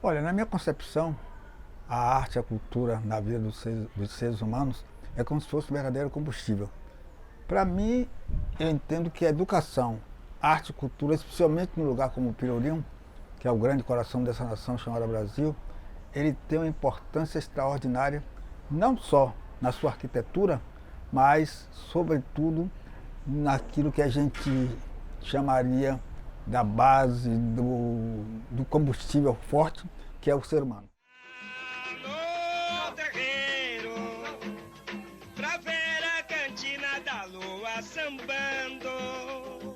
Olha, na minha concepção, a arte, a cultura na vida dos seres humanos é como se fosse um verdadeiro combustível. Para mim, eu entendo que a educação, arte e cultura, especialmente num lugar como o Pelourinho, que é o grande coração dessa nação chamada Brasil, ele tem uma importância extraordinária, não só na sua arquitetura, mas, sobretudo, naquilo que a gente chamaria da base do combustível forte, que é o ser humano. No terreiro, pra ver a cantina da lua sambando.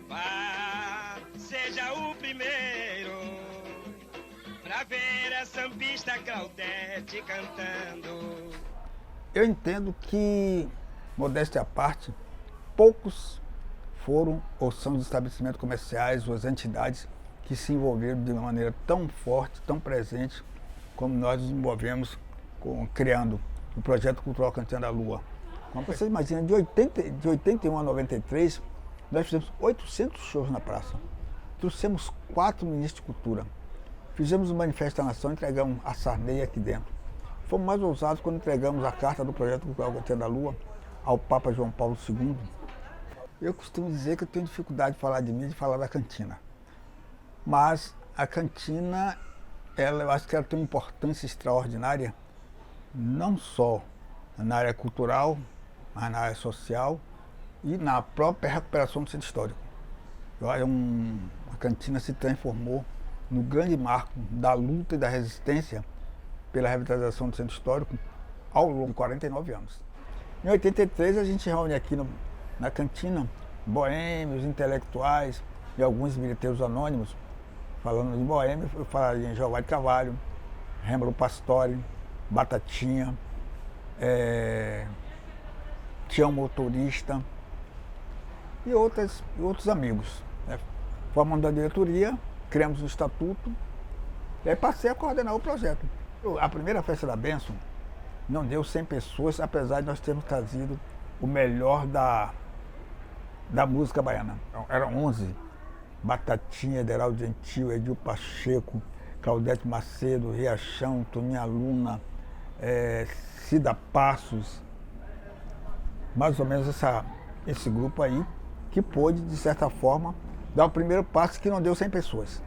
Vá, seja o primeiro, pra ver a sambista Claudete cantando. Eu entendo que, modéstia à parte, poucos foram ou são os estabelecimentos comerciais ou as entidades que se envolveram de uma maneira tão forte, tão presente, como nós nos envolvemos criando o Projeto Cultural Cantina da Lua. Como você imagina, de 81 a 93, nós fizemos 800 shows na praça. Trouxemos 4 ministros de cultura. Fizemos um manifesto da nação, entregamos a Sarney aqui dentro. Fomos mais ousados quando entregamos a carta do Projeto Cultural Cantina da Lua ao Papa João Paulo II. Eu costumo dizer que eu tenho dificuldade de falar de mim e de falar da cantina. Mas a cantina, eu acho que ela tem uma importância extraordinária, não só na área cultural, mas na área social e na própria recuperação do centro histórico. A cantina se transformou no grande marco da luta e da resistência pela revitalização do centro histórico ao longo de 49 anos. Em 83 a gente reúne aqui na cantina boêmios, intelectuais e alguns bilheteiros anônimos. Falando em boêmio, eu falaria em Jeová de Carvalho, Rêmulo Pastore, Batatinha, Tião Motorista e outros amigos. Formando a diretoria, criamos um estatuto e aí passei a coordenar o projeto. A primeira festa da Bênção não deu 100 pessoas, apesar de nós termos trazido o melhor da música baiana. Eram 11. Batatinha, Ederaldo Gentil, Edil Pacheco, Claudete Macedo, Riachão, Toninha Luna, Cida Passos. Mais ou menos esse grupo aí, que pôde, de certa forma, dar o primeiro passo que não deu 100 pessoas.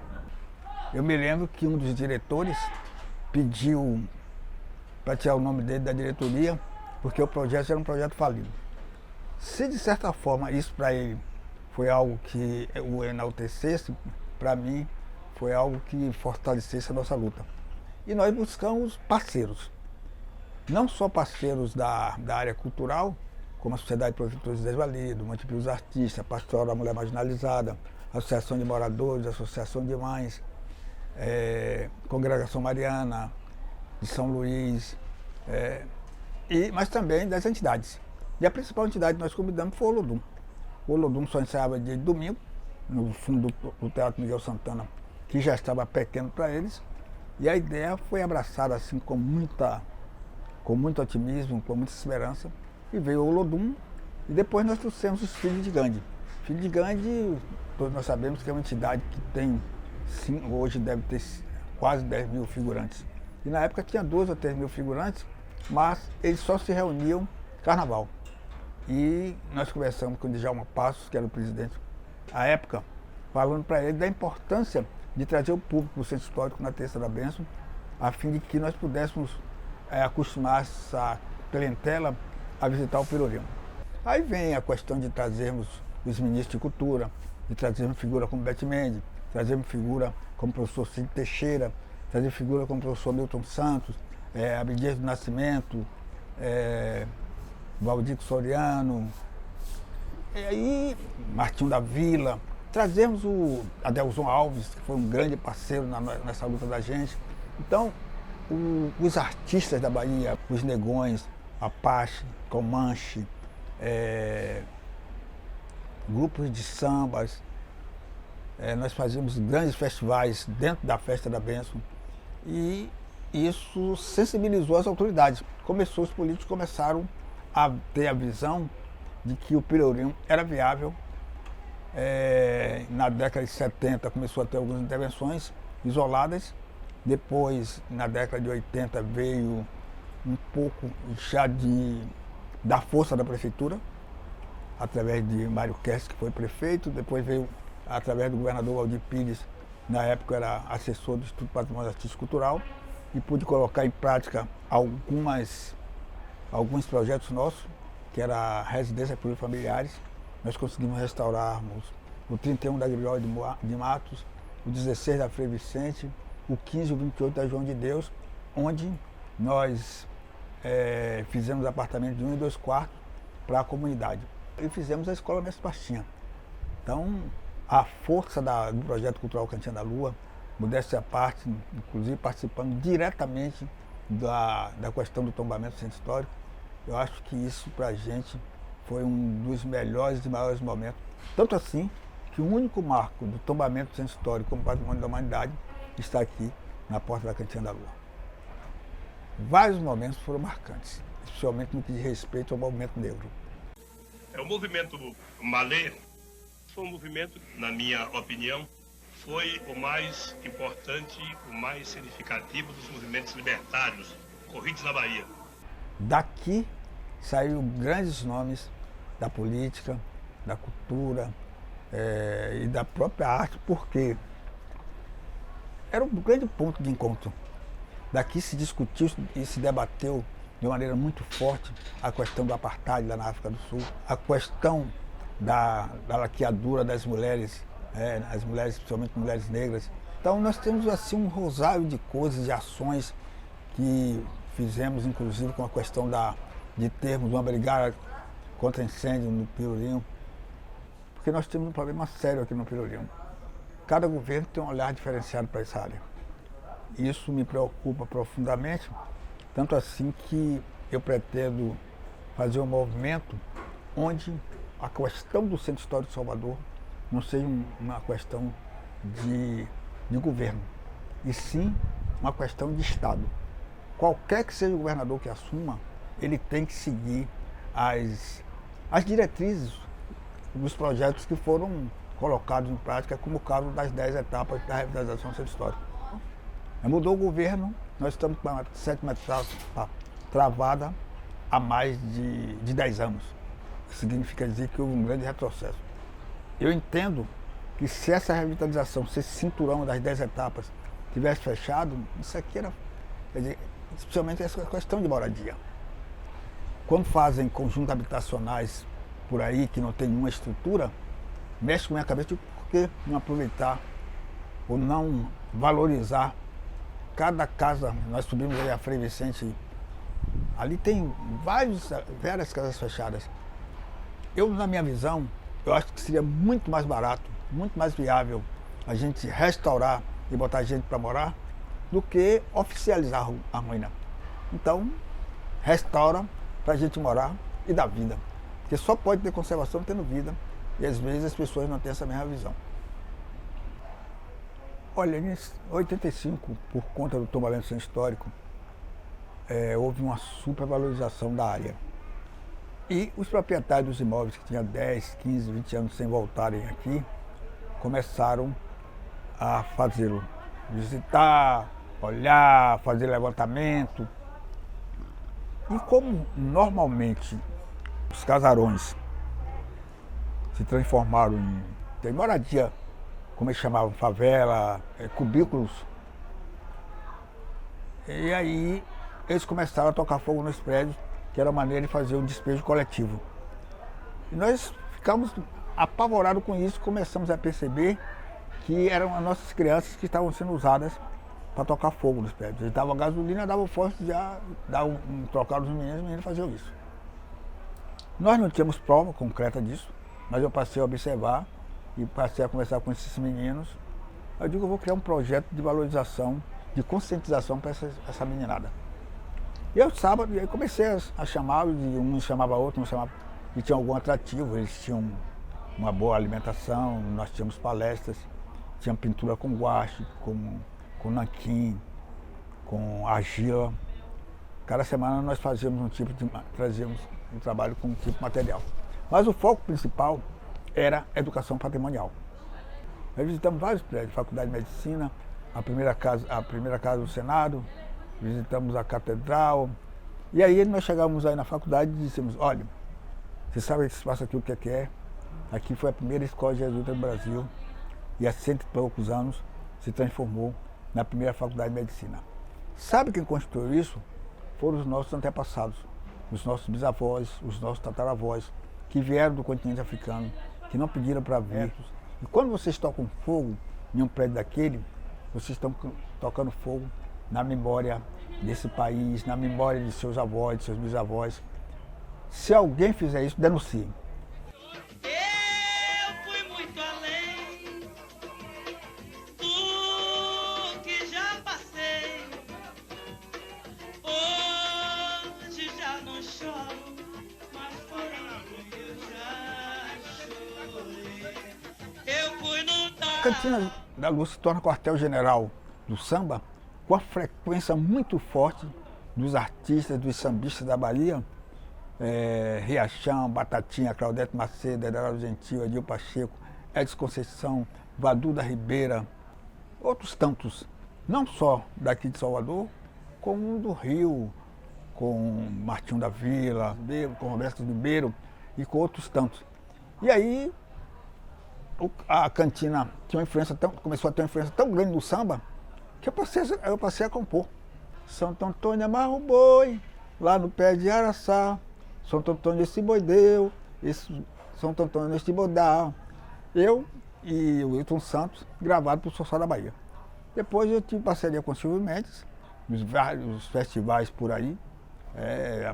Eu me lembro que um dos diretores pediu para tirar o nome dele da diretoria, porque o projeto era um projeto falido. Se de certa forma isso para ele foi algo que o enaltecesse, para mim foi algo que fortalecesse a nossa luta. E nós buscamos parceiros, não só parceiros da área cultural, como a Sociedade de Protetores Desvalidos, Multiplica os Artistas, Pastoral da Mulher Marginalizada, Associação de Moradores, Associação de Mães, Congregação Mariana de São Luís, mas também das entidades. E a principal entidade que nós convidamos foi o Olodum. O Olodum só ensaiava dia de domingo, no fundo do Teatro Miguel Santana, que já estava pequeno para eles. E a ideia foi abraçada assim com muito otimismo, com muita esperança. E veio o Olodum, e depois nós trouxemos os Filhos de Gandhi. Filhos de Gandhi, todos nós sabemos que é uma entidade que tem, sim, hoje deve ter quase 10 mil figurantes. E na época tinha 12 ou 13 mil figurantes, mas eles só se reuniam carnaval. E nós conversamos com o Djalma Passos, que era o presidente à época, falando para ele da importância de trazer o público para o centro histórico na Terça da Bênção, a fim de que nós pudéssemos acostumar essa clientela a visitar o Pelourinho. Aí vem a questão de trazermos os ministros de cultura, de trazermos figura como Beth Mendes, trazermos figura como o professor Cid Teixeira, trazer figura como o professor Milton Santos, Abdias do Nascimento, Valdir Soriano, e aí Martinho da Vila, trazemos o Adelson Alves, que foi um grande parceiro nessa luta da gente. Então, os artistas da Bahia, os Negões, Apache, Comanche, grupos de sambas, nós fazíamos grandes festivais dentro da Festa da Bênção e isso sensibilizou as autoridades. Os políticos começaram a ter a visão de que o Pelourinho era viável. Na década de 70 começou a ter algumas intervenções isoladas Depois, na década de 80, veio um pouco já da força da prefeitura, através de Mário Kess, que foi prefeito. Depois veio através do governador Waldir Pires, na época era assessor do Instituto Patrimônio Artístico e Cultural, e pude colocar em prática alguns projetos nossos, que era a residência plurifamiliares. Nós conseguimos restaurarmos o 31 da Gregório de Matos, o 16 da Frei Vicente, o 15 e o 28 da João de Deus, onde nós fizemos apartamentos de 1 e 2 quartos para a comunidade. E fizemos a Escola Mestre Pastinha. Então, a força do Projeto Cultural Cantinha da Lua, modéstia à parte, inclusive participando diretamente da questão do tombamento do centro histórico, eu acho que isso para a gente foi um dos melhores e maiores momentos. Tanto assim que o único marco do tombamento do centro histórico como patrimônio da humanidade está aqui na porta da Cantinha da Lua. Vários momentos foram marcantes, especialmente no que diz respeito ao movimento negro. O movimento Malê foi um movimento, na minha opinião, foi o mais importante, o mais significativo dos movimentos libertários ocorridos na Bahia. Daqui saíram grandes nomes da política, da cultura e da própria arte, porque era um grande ponto de encontro. Daqui se discutiu e se debateu de maneira muito forte a questão do apartheid lá na África do Sul, a questão da laqueadura das mulheres, as mulheres, principalmente mulheres negras. Então nós temos assim um rosário de coisas, de ações que fizemos, inclusive com a questão de termos uma brigada contra incêndio no Pelourinho, porque nós temos um problema sério aqui no Pelourinho. Cada governo tem um olhar diferenciado para essa área. Isso me preocupa profundamente, tanto assim que eu pretendo fazer um movimento onde a questão do Centro Histórico de Salvador não seja uma questão de governo, e sim uma questão de Estado. Qualquer que seja o governador que assuma, ele tem que seguir as diretrizes dos projetos que foram colocados em prática, como o caso das 10 etapas da revitalização do Centro Histórico. Mudou o governo, nós estamos com a 7ª etapa travada há mais de 10 anos. Significa dizer que houve um grande retrocesso. Eu entendo que se essa revitalização, se esse cinturão das 10 etapas tivesse fechado, isso aqui era, quer dizer, especialmente essa questão de moradia. Quando fazem conjuntos habitacionais por aí que não tem nenhuma estrutura, mexe com a minha cabeça de por que não aproveitar ou não valorizar cada casa. Nós subimos aí a Frei Vicente, ali tem várias casas fechadas. Eu, na minha visão, eu acho que seria muito mais barato, muito mais viável a gente restaurar e botar gente para morar do que oficializar a ruína. Então, restaura para a gente morar e dar vida. Porque só pode ter conservação tendo vida, e às vezes as pessoas não têm essa mesma visão. Olha, em 85, por conta do tombamento do centro histórico, houve uma supervalorização da área. E os proprietários dos imóveis que tinham 10, 15, 20 anos sem voltarem aqui, começaram a fazê-lo. Visitar, olhar, fazer levantamento. E como normalmente os casarões se transformaram em moradia, como eles chamavam, favela, cubículos, e aí eles começaram a tocar fogo nos prédios, que era a maneira de fazer um despejo coletivo. E nós ficamos apavorados com isso, começamos a perceber que eram as nossas crianças que estavam sendo usadas para tocar fogo nos prédios. Eles davam gasolina, davam força, já trocaram os meninos faziam isso. Nós não tínhamos prova concreta disso, mas eu passei a observar e passei a conversar com esses meninos. Eu digo, eu vou criar um projeto de valorização, de conscientização para essa meninada. E eu sábado, aí comecei a chamá-los, e um chamava outro, um chamava, e tinha algum atrativo, eles tinham uma boa alimentação, nós tínhamos palestras, tinha pintura com guache, com nanquim, com argila. Cada semana nós trazíamos um trabalho com um tipo de material. Mas o foco principal era educação patrimonial. Nós visitamos vários prédios, Faculdade de Medicina, a primeira casa do Senado, visitamos a catedral. E aí nós chegamos aí na faculdade e dissemos, olha, você sabe esse espaço aqui o que é? Aqui foi a primeira escola jesuíta do Brasil e há 100 e poucos anos se transformou na primeira faculdade de medicina. Sabe quem construiu isso? Foram os nossos antepassados, os nossos bisavós, os nossos tataravós, que vieram do continente africano, que não pediram para vir. E quando vocês tocam fogo em um prédio daquele, vocês estão tocando fogo na memória desse país, na memória de seus avós, de seus bisavós. Se alguém fizer isso, denuncie. Eu fui muito além do que já passei. Hoje já não choro, mas porém eu já chorei. Eu fui lutar. A Cantina da Luz se torna quartel-general do samba com a frequência muito forte dos artistas, dos sambistas da Bahia, Riachão, Batatinha, Claudete Macedo, Ederaldo Gentil, Adil Pacheco, Edson Conceição, Vadu da Ribeira, outros tantos, não só daqui de Salvador, como do Rio, com Martinho da Vila, com Roberto Ribeiro e com outros tantos. E aí a Cantina começou a ter uma influência tão grande no samba que eu passei a compor. Santo Antônio amarra o boi, lá no pé de Araçá. Santo Antônio esse boi deu, Santo Antônio este boi dá. Eu e o Wilton Santos, gravado por Sossá da Bahia. Depois eu tive parceria com o Silvio Mendes, nos vários festivais por aí.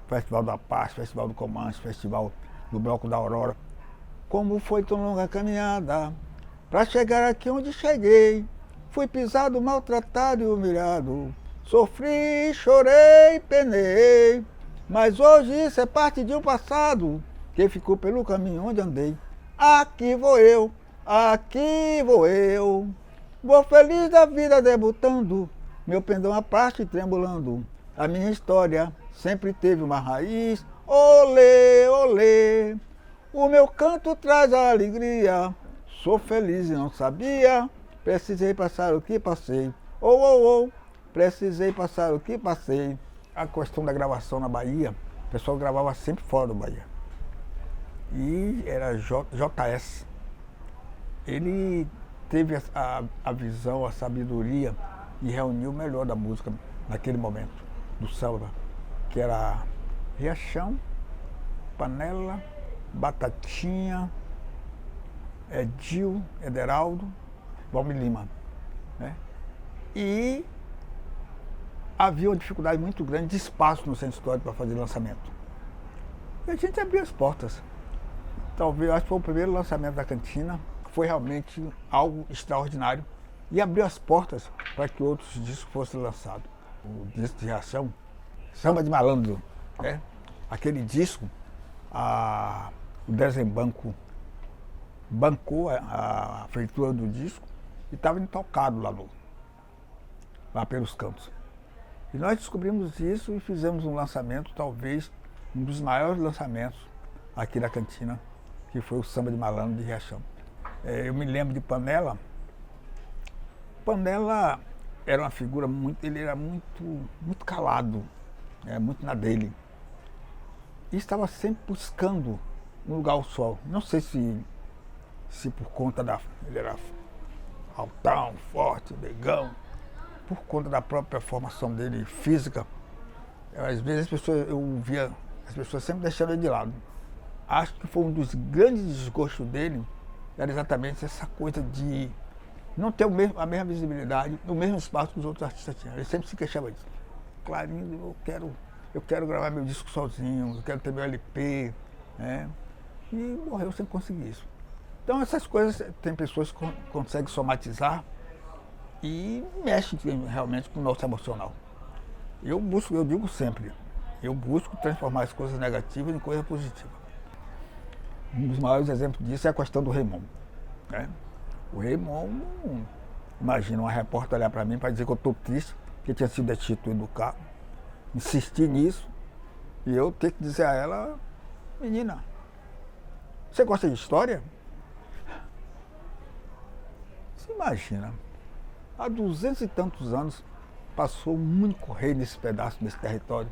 Festival da Paz, Festival do Comance, Festival do Bloco da Aurora. Como foi tão longa a caminhada, para chegar aqui onde cheguei. Fui pisado, maltratado e humilhado. Sofri, chorei, penei. Mas hoje isso é parte de um passado que ficou pelo caminho onde andei. Aqui vou eu, aqui vou eu. Vou feliz da vida debutando, meu pendão à parte tremulando. A minha história sempre teve uma raiz. Olê, olê. O meu canto traz a alegria. Sou feliz e não sabia. Precisei passar o que passei. Oh, oh, oh. Precisei passar o que passei. A questão da gravação na Bahia, o pessoal gravava sempre fora da Bahia. E era JS. Ele teve a visão, a sabedoria de reunir o melhor da música naquele momento, do samba, que era Riachão, Panela, Batatinha, Edil, Ederaldo, Valmir Lima, né? E havia uma dificuldade muito grande de espaço no centro histórico para fazer lançamento. E a gente abriu as portas. Talvez, acho que foi o primeiro lançamento da Cantina, foi realmente algo extraordinário e abriu as portas para que outros discos fossem lançados. O disco de Reação, Samba de Malandro, né? Aquele disco, o Desembanco bancou a feitura do disco e estava intocado lá pelos cantos. E nós descobrimos isso e fizemos um lançamento, talvez um dos maiores lançamentos aqui da Cantina, que foi o Samba de Malandro de Riachão. Eu me lembro de Panela. Panela era uma figura ele era muito calado, muito na dele. E estava sempre buscando um lugar ao sol. Não sei se por conta ele era altão, forte, negão, por conta da própria formação dele física. Às vezes eu via as pessoas sempre deixando ele de lado. Acho que foi um dos grandes desgostos dele, era exatamente essa coisa de não ter a mesma visibilidade, no mesmo espaço que os outros artistas tinham. Ele sempre se queixava disso. Clarinho, eu quero gravar meu disco sozinho, eu quero ter meu LP, né? E morreu sem conseguir isso. Então essas coisas, tem pessoas que conseguem somatizar e mexem realmente com o nosso emocional. Eu digo sempre, eu busco transformar as coisas negativas em coisas positivas. Um dos maiores exemplos disso é a questão do Raymond, né? O Raymond, imagina uma repórter olhar para mim para dizer que eu estou triste, que eu tinha sido destituído do cargo, insistir nisso, e eu ter que dizer a ela, menina, você gosta de história? Você imagina, Há 200 e tantos anos passou um único rei nesse pedaço, desse território,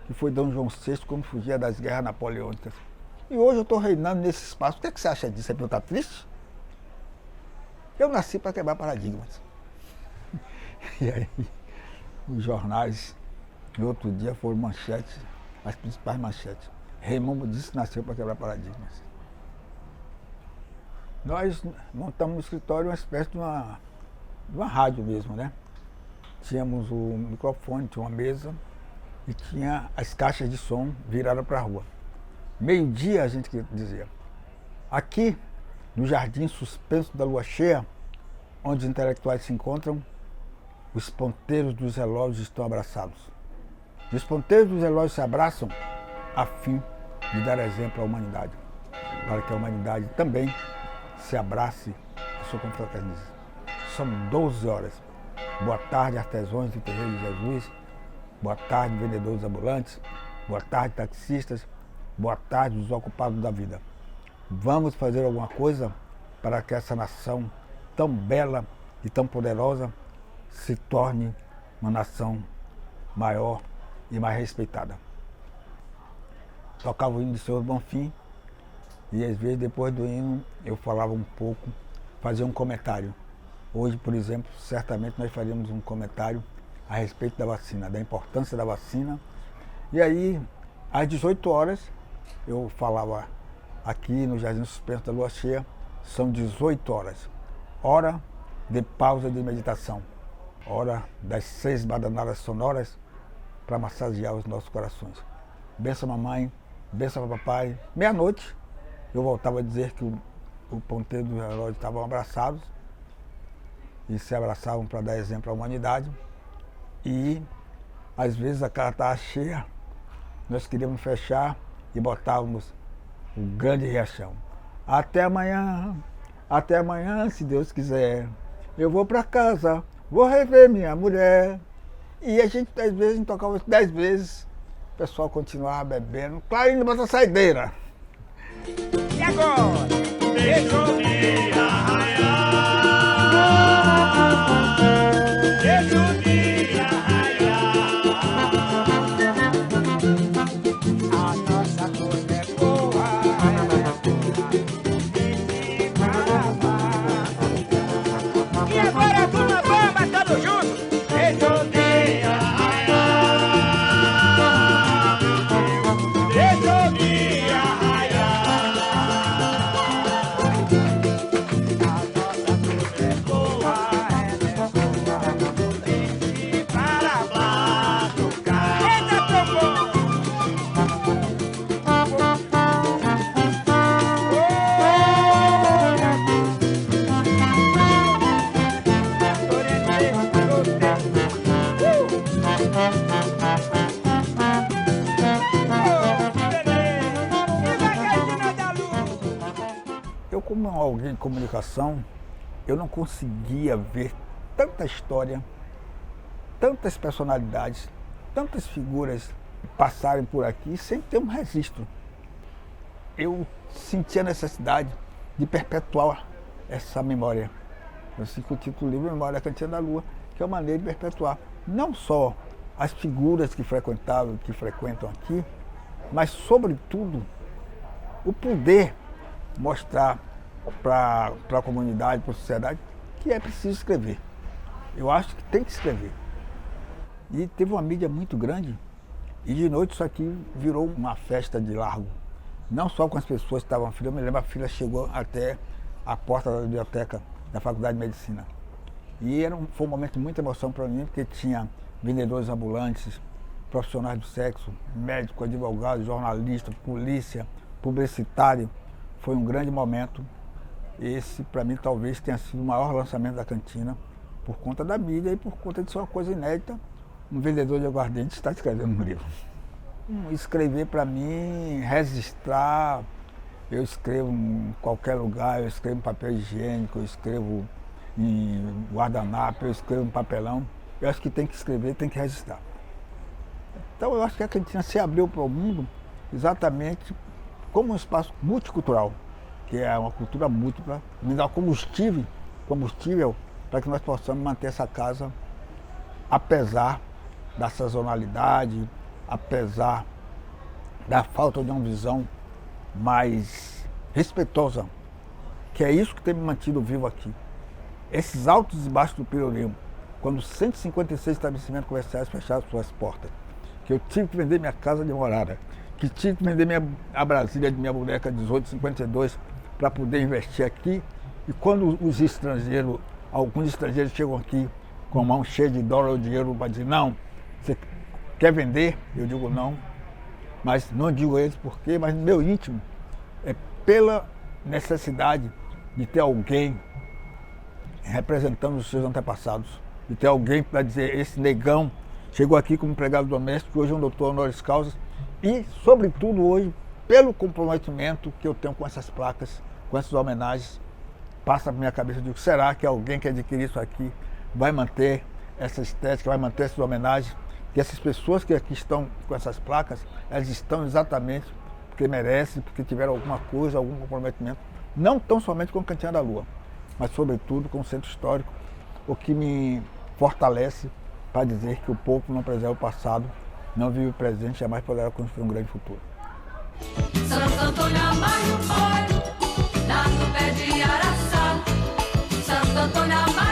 que foi Dom João VI quando fugia das guerras napoleônicas. E hoje eu estou reinando nesse espaço. O que, é que você acha disso? É para eu estar triste? Eu nasci para quebrar paradigmas. E aí, os jornais, no outro dia, foram manchetes, as principais manchetes. Raimundo disse que nasceu para quebrar paradigmas. Nós montamos no escritório uma espécie de uma rádio mesmo, né? Tínhamos o microfone, tinha uma mesa e tinha as caixas de som viradas para a rua. Meio-dia a gente dizia. Aqui, no jardim suspenso da lua cheia, onde os intelectuais se encontram, os ponteiros dos relógios estão abraçados. E os ponteiros dos relógios se abraçam a fim de dar exemplo à humanidade, para que a humanidade também se abrace e se confraternize. São 12 horas. Boa tarde, artesãos do Terreiro de Jesus. Boa tarde, vendedores ambulantes. Boa tarde, taxistas. Boa tarde, os ocupados da vida. Vamos fazer alguma coisa para que essa nação tão bela e tão poderosa se torne uma nação maior e mais respeitada. Tocava o hino de Senhor Bonfim e às vezes depois do hino eu falava um pouco, fazia um comentário. Hoje, por exemplo, certamente nós faríamos um comentário a respeito da vacina, da importância da vacina. E aí, às 18 horas, eu falava aqui no Jardim Suspenso da Lua Cheia, são 18 horas. Hora de pausa de meditação. Hora das 6 badanadas sonoras para massagear os nossos corações. Benção mamãe, benção papai. Meia-noite, eu voltava a dizer que o ponteiro do relógio estavam abraçados e se abraçavam para dar exemplo à humanidade. E, às vezes, a casa estava cheia, nós queríamos fechar e botávamos o grande riachão. Até amanhã, se Deus quiser. Eu vou para casa, vou rever minha mulher. E a gente, às vezes, a gente tocava 10 vezes, o pessoal continuava bebendo. Clarinho, bota a saideira. E agora? Deixa o dia raiar. Deixa o dia raiar. A nossa coisa é boa, e para lá. E agora turma bamba, todos juntos. Deixa o dia raiar. Deixa o dia raiar. Eu, como alguém de comunicação, eu não conseguia ver tanta história, tantas personalidades, tantas figuras passarem por aqui sem ter um registro. Eu sentia a necessidade de perpetuar essa memória. Eu sei que o título do livro é Memória da Cantina da Lua, que é uma maneira de perpetuar não só as figuras que frequentam aqui, mas, sobretudo, o poder mostrar para a comunidade, para a sociedade, que é preciso escrever. Eu acho que tem que escrever. E teve uma mídia muito grande, e de noite isso aqui virou uma festa de largo. Não só com as pessoas que estavam na fila, eu me lembro, a fila chegou até a porta da biblioteca da Faculdade de Medicina. E foi um momento de muita emoção para mim, porque tinha vendedores ambulantes, profissionais do sexo, médico, advogado, jornalista, polícia, publicitário. Foi um grande momento. Esse, para mim, talvez tenha sido o maior lançamento da cantina, por conta da mídia e por conta de ser uma coisa inédita. Um vendedor de aguardente está escrevendo um livro. Escrever, para mim, registrar, eu escrevo em qualquer lugar, eu escrevo em papel higiênico, eu escrevo em guardanapo, eu escrevo em papelão. Eu acho que tem que escrever, tem que registrar. Então eu acho que a cantina se abriu para o mundo exatamente como um espaço multicultural, que é uma cultura múltipla, me dá combustível para que nós possamos manter essa casa, apesar da sazonalidade, apesar da falta de uma visão mais respeitosa, que é isso que tem me mantido vivo aqui. Esses altos e baixos do Pelourinho, quando 156 estabelecimentos comerciais fecharam suas portas, que eu tive que vender minha casa de morada, que tive que vender a Brasília de minha boneca 1852 para poder investir aqui, e quando os estrangeiros, alguns estrangeiros chegam aqui com a mão cheia de dólar ou dinheiro para dizer, não, você quer vender? Eu digo não, mas não digo eles por quê, mas no meu íntimo é pela necessidade de ter alguém representando os seus antepassados, de ter alguém para dizer, esse negão chegou aqui como empregado doméstico, hoje é um doutor honoris causa, e, sobretudo, hoje, pelo comprometimento que eu tenho com essas placas, com essas homenagens, passa na minha cabeça, eu digo, será que alguém que adquirir isso aqui vai manter essa estética, vai manter essas homenagens? Que essas pessoas que aqui estão com essas placas, elas estão exatamente porque merecem, porque tiveram alguma coisa, algum comprometimento, não tão somente com o Cantinho da Lua, mas sobretudo com o centro histórico, o que me fortalece para dizer que o povo não preserva o passado, não vive o presente, jamais poderá construir um grande futuro. Santo Antônio amarra o olho, lá no pé de araçá. Santo Antônio amarra